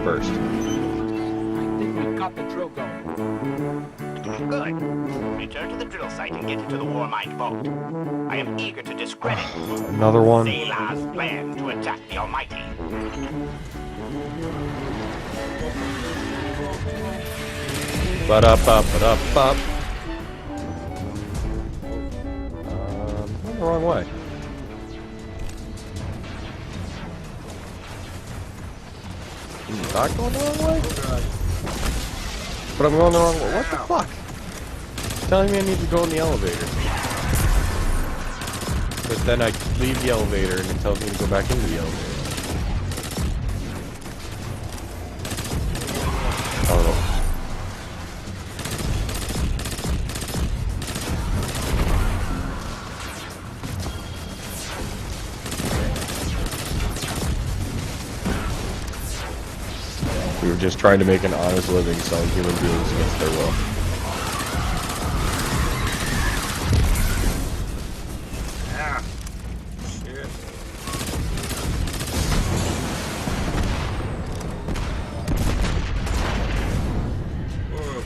first. I think we've got the drill going. Good. Return to the drill site and get into the Warmind vault. I am eager to discredit Another one. Zelah's plan to attack the Almighty. Ba-da-ba-ba-da-ba. Going the wrong way. Not going the wrong way? But I'm going the wrong way. What the fuck? It's telling me I need to go in the elevator. But then I leave the elevator and it tells me to go back into the elevator. Oh no. We were just trying to make an honest living selling human beings against their will. Ah, shit. Whoa.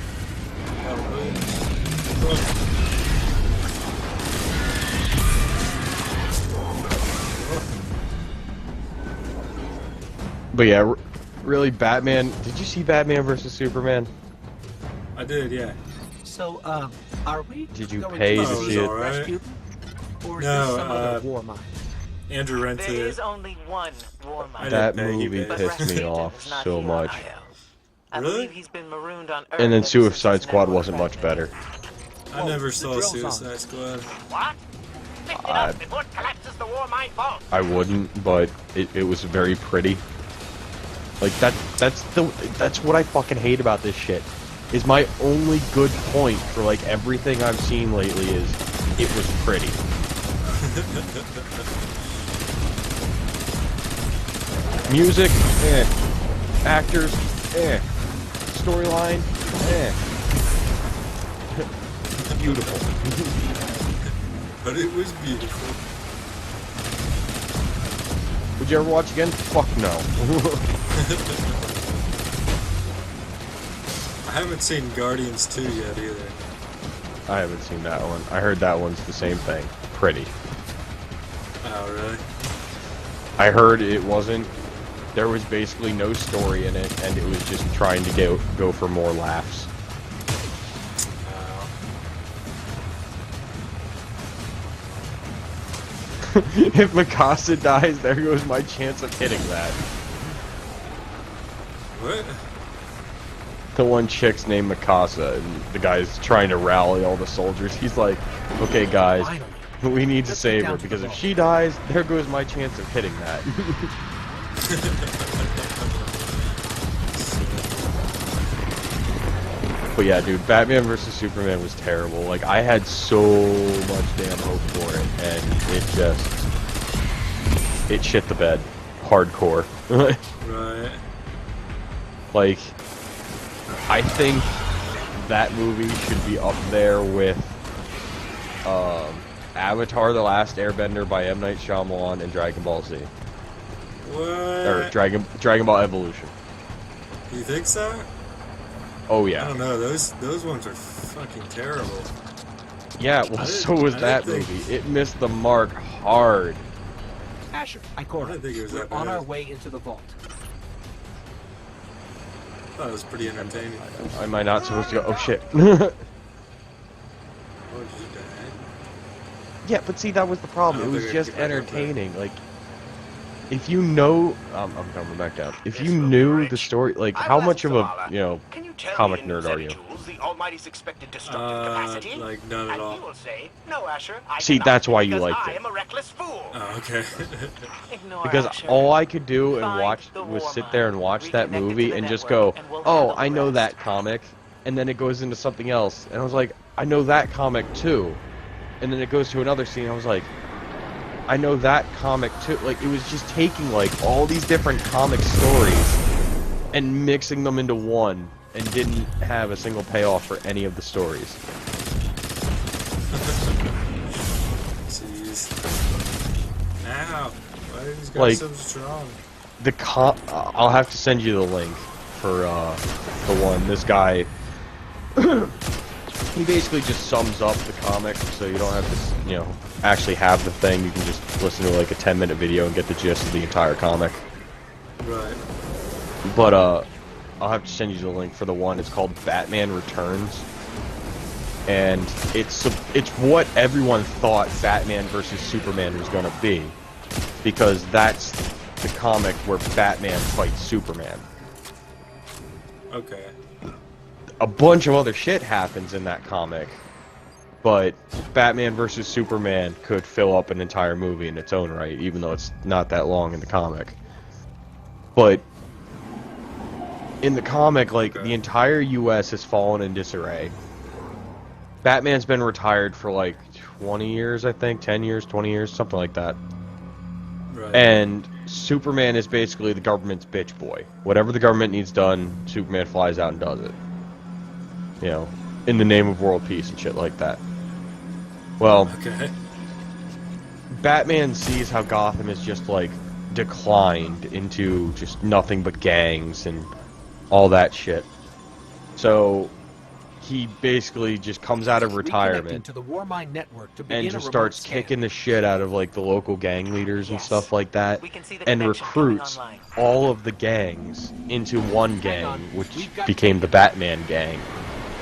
But yeah, really, Batman. Did you see Batman versus Superman? I did, yeah. So, are we? Did you going pay to Oh, it was see it? alright. Rescue? Or is No, this some other war mine? Andrew rented There it. is only one Warmind. That didn't pay, he movie paid. pissed me off so much. I Really? believe he's been marooned on Earth And then ever since Suicide his Squad network wasn't much crashed. better. I Whoa, never the saw drill's on. Suicide Squad. What? Lift it up before it collapses the Warmind vault. I wouldn't, but it was very pretty. Like that's what I fucking hate about this shit. Is my only good point for like everything I've seen lately is it was pretty. Music, eh. Actors, eh. Storyline, eh. Beautiful. But it was beautiful. Would you ever watch again? Fuck no. I haven't seen Guardians 2 yet either. I haven't seen that one. I heard that one's the same thing. Pretty. Oh, really? I heard it wasn't. There was basically no story in it, and it was just trying to go for more laughs. If Mikasa dies, there goes my chance of hitting that. What? The one chick's named Mikasa, and the guy's trying to rally all the soldiers. He's like, okay guys, we need to save her, because if she dies, there goes my chance of hitting that. But yeah, dude, Batman vs. Superman was terrible. Like, I had so much damn hope for it, and it shit the bed. Hardcore. Right. Like, I think that movie should be up there with Avatar: The Last Airbender by M. Night Shyamalan and Dragon Ball Z. What? Or Dragon Ball Evolution. You think so? Oh I yeah. don't know. Those ones are fucking terrible. Yeah, well, so was that movie. It missed the mark hard. Asher, I I caught didn't think it was We're that on bad. our way into the vault. I thought it was pretty entertaining. Am I not supposed to go? Oh shit. Oh, did you die? Yeah, but see, that was the problem. I It don't was think I just can get back up there. entertaining. Like, if you know, I'm coming back down. If you knew the story, like, how much of a, you know, Can you tell comic me in nerd are you? 7 joules the Almighty's expected destructive capacity? Like none at And all. you will say, no, Asher, I See, cannot, that's why you because liked I it. am a reckless fool. Oh, okay. Ignore Because Asher. all I could do and Find watch the was war sit there and mine, watch that reconnect it to movie the and just network, go, and we'll oh, handle the I know rest." that comic, and then it goes into something else, and I was like, I know that comic too, and then it goes to another scene, I was like, I know that comic too. Like, it was just taking like all these different comic stories and mixing them into one, and didn't have a single payoff for any of the stories. Jeez. Ow. Why are these guys Like- so strong? I'll have to send you the link for the one. This guy, he basically just sums up the comic, so you don't have to, you know, actually have the thing. You can just listen to like a 10-minute video and get the gist of the entire comic. Right. But I'll have to send you the link for the one. It's called Batman Returns, and it's what everyone thought Batman versus Superman was gonna be, because that's the comic where Batman fights Superman. Okay. A bunch of other shit happens in that comic, but Batman versus Superman could fill up an entire movie in its own right, even though it's not that long in the comic. But in the comic, like, the entire U.S. has fallen in disarray. Batman's been retired for like 20 years, I think, 10 years, 20 years, something like that. Right. And Superman is basically the government's bitch boy. Whatever the government needs done, Superman flies out and does it. You know, in the name of world peace and shit like that. Well, Okay. Batman sees how Gotham is just, like, declined into just nothing but gangs and all that shit. So he basically just comes out of retirement To the Warmind network to and begin just a starts remote scan. kicking the shit out of like the local gang leaders and Yes. stuff like that, We can see the and connection coming recruits online. all of the gangs into one gang, on. which We've got became the Batman gang.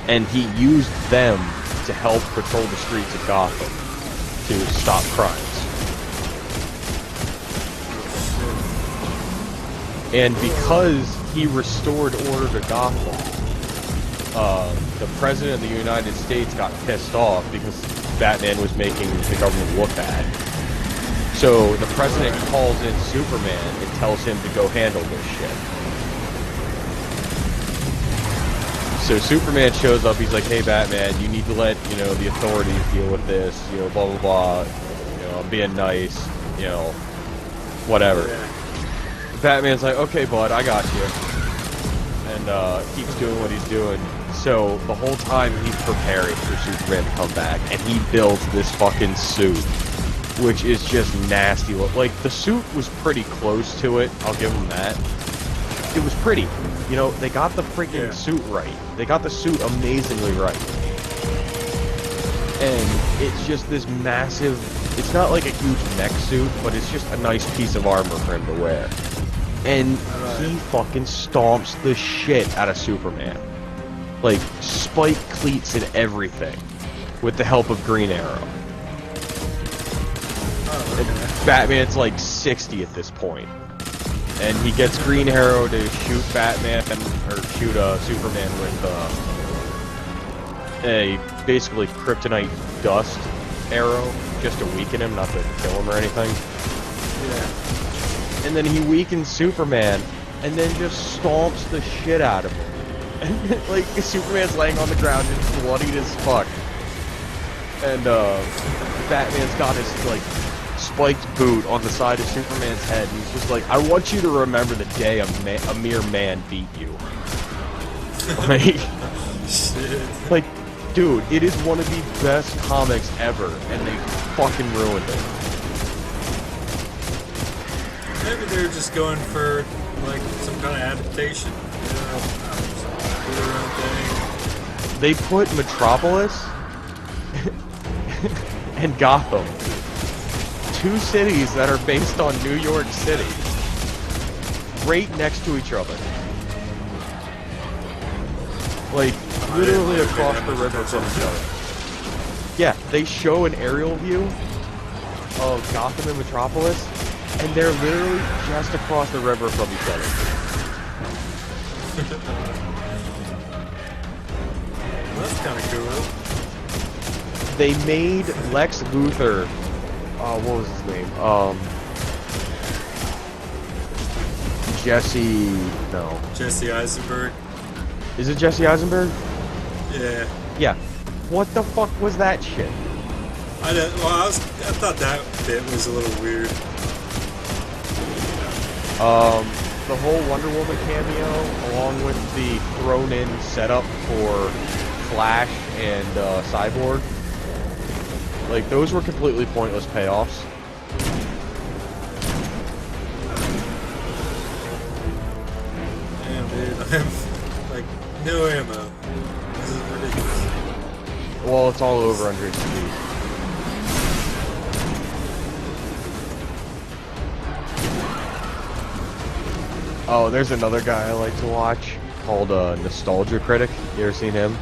And he used them to help patrol the streets of Gotham to stop crimes. And because he restored order to Gotham, the President of the United States got pissed off because Batman was making the government look bad. So the President calls in Superman and tells him to go handle this shit. So Superman shows up, he's like, hey Batman, you need to let, you know, the authorities deal with this, you know, blah blah blah, you know, I'm being nice, you know, whatever. Yeah. Batman's like, okay bud, I got you. And keeps doing what he's doing. So the whole time he's preparing for Superman to come back, and he builds this fucking suit, which is just nasty. Like, the suit was pretty close to it, I'll give him that. It was pretty. You know, they got the freaking suit right. They got the suit amazingly right. And it's just this massive, it's not like a huge mech suit, but it's just a nice piece of armor for him to wear. And he fucking stomps the shit out of Superman. Like, spike cleats and everything, with the help of Green Arrow. And Batman's like 60 at this point. And he gets Green Arrow to shoot Batman, or shoot Superman with a basically kryptonite dust arrow, just to weaken him, not to kill him or anything. Yeah. And then he weakens Superman, and then just stomps the shit out of him. And, like, Superman's laying on the ground just bloodied as fuck. And, Batman's got his, like, spiked boot on the side of Superman's head, and he's just like, I want you to remember the day a mere man beat you. Like, Shit. like, dude, it is one of the best comics ever, and they fucking ruined it. Maybe they're just going for like some kind of adaptation. You know, do their own thing. They put Metropolis and Gotham, two cities that are based on New York City, right next to each other. Like, literally across the river from each other. Yeah, they show an aerial view of Gotham and Metropolis, and they're literally just across the river from each other. Well, that's kind of cool. They made Lex Luthor, what was his name? Jesse Eisenberg. Is it Jesse Eisenberg? Yeah. Yeah. What the fuck was that shit? I thought that bit was a little weird. The whole Wonder Woman cameo, along with the thrown-in setup for Flash and Cyborg, like, those were completely pointless payoffs. Like, no ammo. This is ridiculous. Well, it's all over under HP. Oh, there's another guy I like to watch called Nostalgia Critic. You ever seen him?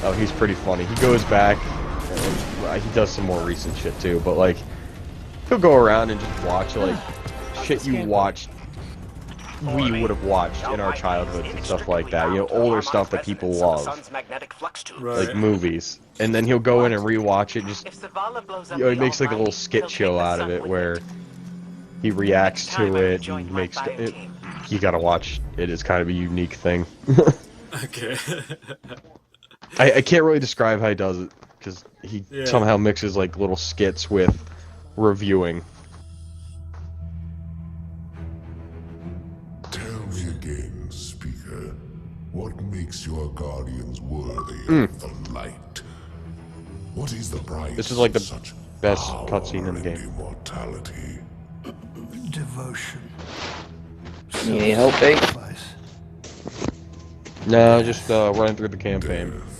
Oh, he's pretty funny. He goes back, and he does some more recent shit too, but like, he'll go around and just watch like shit you watched, we would have watched in our childhoods and stuff like that. You know, older stuff that people love, like movies. And then he'll go in and rewatch it. Just, you know, he makes like a little skit show out of it where he reacts to it and makes it. You gotta watch it. It's kind of a unique thing. Okay. I can't really describe how he does it because he somehow mixes like little skits with reviewing. Tell me again, speaker, what makes your guardians worthy of the light? What is the price? This is like the such best cutscene in the game. Immortality. Devotion. You need help, Bait? No, just running through the campaign. Death.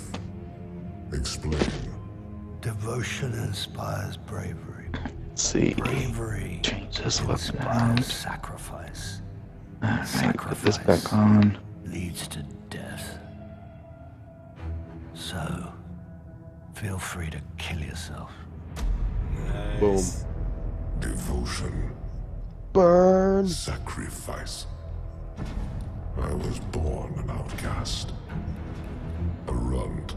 Explain. Devotion inspires bravery. Let's see. Bravery Change this weapon inspires out. sacrifice. Alright, put this back on. Leads to death. So, feel free to kill yourself. Boom. Devotion. Burn. Sacrifice. I was born an outcast. A runt.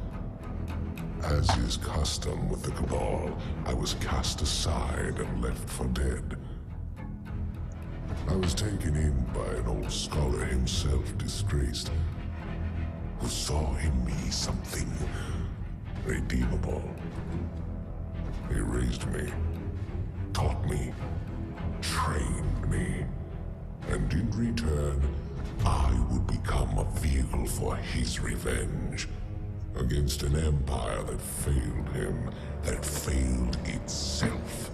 As is custom with the Cabal, I was cast aside and left for dead. I was taken in by an old scholar himself, disgraced, who saw in me something redeemable. He raised me, taught me, trained me, and in return, I would become a vehicle for his revenge against an empire that failed him, that failed itself.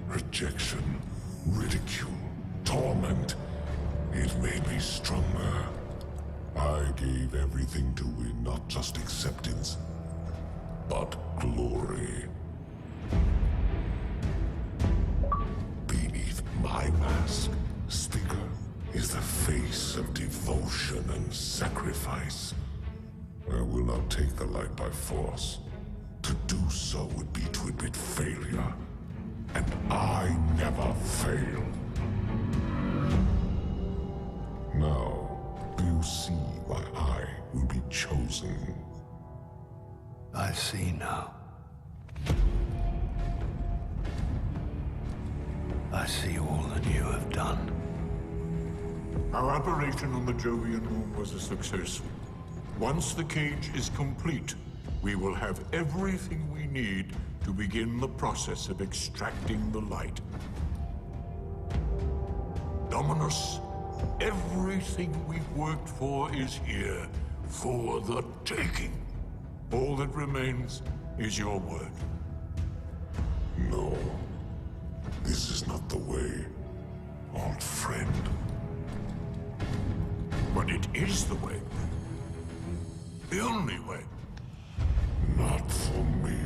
Rejection, ridicule, torment. It made me stronger. I gave everything to win not just acceptance, but glory. Beneath my mask, Speaker, is the face of devotion and sacrifice. I will not take the light by force. To do so would be to admit failure. And I never fail. Now, do you see why I will be chosen? I see now. I see all that you have done. Our operation on the Jovian Moon was a success. Once the cage is complete, we will have everything we need to begin the process of extracting the light. Dominus, everything we've worked for is here, for the taking. All that remains is your word. No. This is not the way, old friend. But it is the way. The only way. Not for me.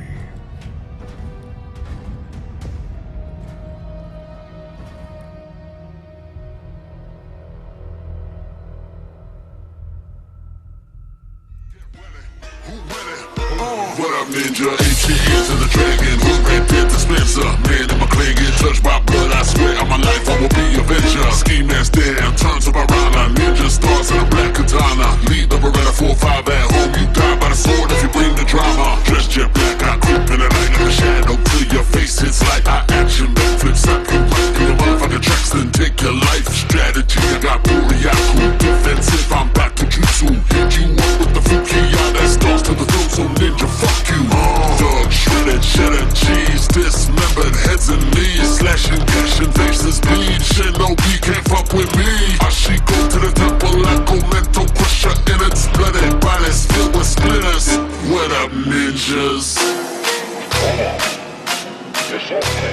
What up, ninja? ATS and the dragon. Who ran pit dispenser? Man in my clay get touched by blood. I swear on my life I will be a venture. Ski mask down, turns of a rana. Ninja stars in a black katana. Lead the Beretta 4-5 at home. You die by the sword if you bring the drama. Dress jet black, I creep in the night like a shadow till your face hits like I action. Backflips up, you might be a motherfucking tracks, then take your life. Strategy, I got Buriaku. Defensive, I'm back to jutsu. Hit you up with the Fukiya that stars to the throat, so ninja, fuck you. Dog shredded, cheddar cheese, dismembered heads and knees, slashing, cashing faces, bleed. Shinobi can't fuck with me. I she go to the temple like a mental crusher in its blooded bodies filled with splitters. What up, ninjas? Presente,